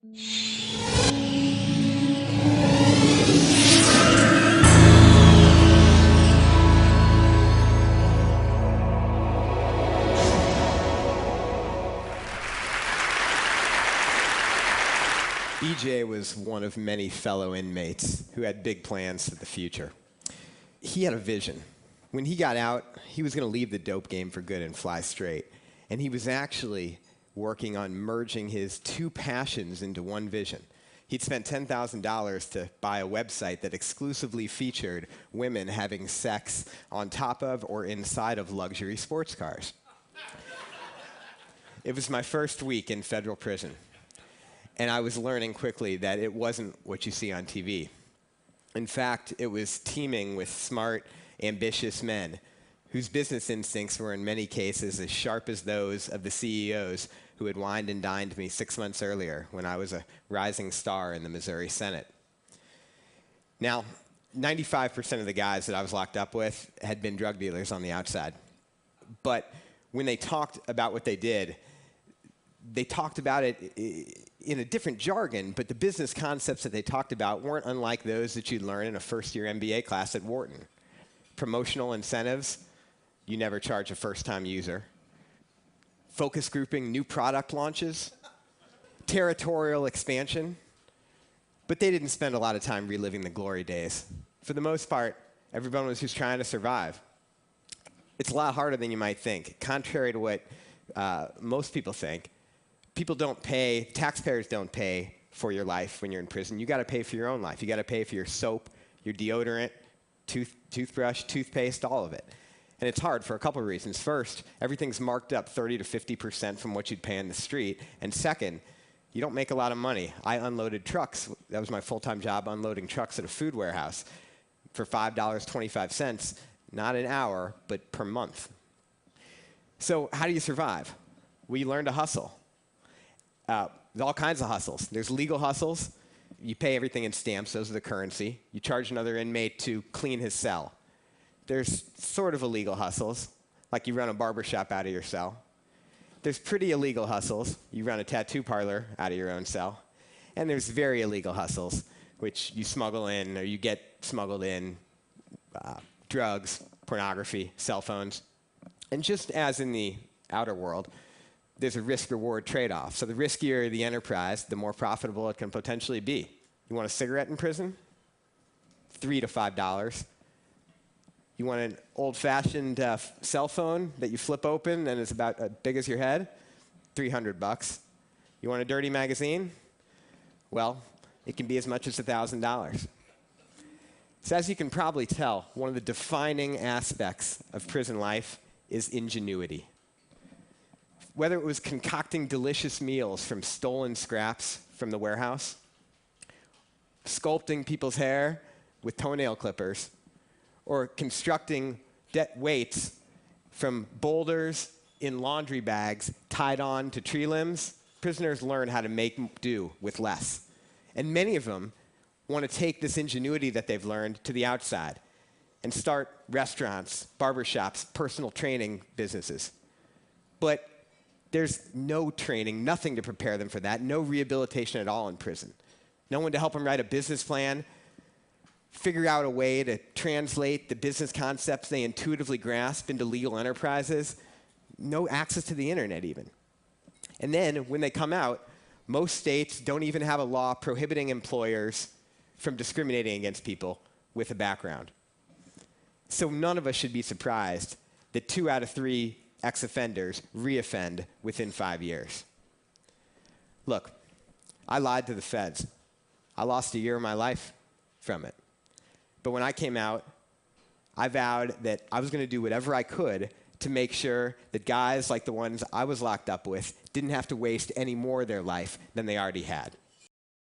BJ was one of many fellow inmates who had big plans for the future. He had a vision. When he got out, he was going to leave the dope game for good and fly straight. And he was actually working on merging his two passions into one vision. He'd spent $10,000 to buy a website that exclusively featured women having sex on top of or inside of luxury sports cars. It was my first week in federal prison. And I was learning quickly that it wasn't what you see on TV. In fact, it was teeming with smart, ambitious men whose business instincts were in many cases as sharp as those of the CEOs who had wined and dined me 6 months earlier when I was a rising star in the Missouri Senate. Now, 95% of the guys that I was locked up with had been drug dealers on the outside. But when they talked about what they did, they talked about it in a different jargon, but the business concepts that they talked about weren't unlike those that you'd learn in a first-year MBA class at Wharton. Promotional incentives, you never charge a first-time user. Focus grouping, new product launches. Territorial expansion. But they didn't spend a lot of time reliving the glory days. For the most part, everyone was just trying to survive. It's a lot harder than you might think. Contrary to what most people think, people don't pay, taxpayers don't pay for your life when you're in prison. You got to pay for your own life. You got to pay for your soap, your deodorant, toothbrush, toothpaste, all of it. And it's hard for a couple of reasons. First, everything's marked up 30 to 50% from what you'd pay in the street. And second, you don't make a lot of money. I unloaded trucks. That was my full-time job, unloading trucks at a food warehouse for $5.25, not an hour, but per month. So how do you survive? Well, you learn to hustle. There's all kinds of hustles. There's legal hustles. You pay everything in stamps. Those are the currency. You charge another inmate to clean his cell. There's sort of illegal hustles, like you run a barbershop out of your cell. There's pretty illegal hustles. You run a tattoo parlor out of your own cell. And there's very illegal hustles, which you smuggle in or you get smuggled in, drugs, pornography, cell phones. And just as in the outer world, there's a risk-reward trade-off. So the riskier the enterprise, the more profitable it can potentially be. You want a cigarette in prison? $3 to $5. You want an old-fashioned cell phone that you flip open and is about as big as your head? $300. You want a dirty magazine? Well, it can be as much as $1,000. So as you can probably tell, one of the defining aspects of prison life is ingenuity. Whether it was concocting delicious meals from stolen scraps from the warehouse, sculpting people's hair with toenail clippers, or constructing weights from boulders in laundry bags tied on to tree limbs, prisoners learn how to make do with less. And many of them want to take this ingenuity that they've learned to the outside and start restaurants, barbershops, personal training businesses. But there's no training, nothing to prepare them for that, no rehabilitation at all in prison. No one to help them write a business plan, figure out a way to translate the business concepts they intuitively grasp into legal enterprises, no access to the internet even. And then when they come out, most states don't even have a law prohibiting employers from discriminating against people with a background. So none of us should be surprised that 2 out of 3 ex-offenders reoffend within 5 years. Look, I lied to the feds. I lost a year of my life from it. But when I came out, I vowed that I was going to do whatever I could to make sure that guys like the ones I was locked up with didn't have to waste any more of their life than they already had.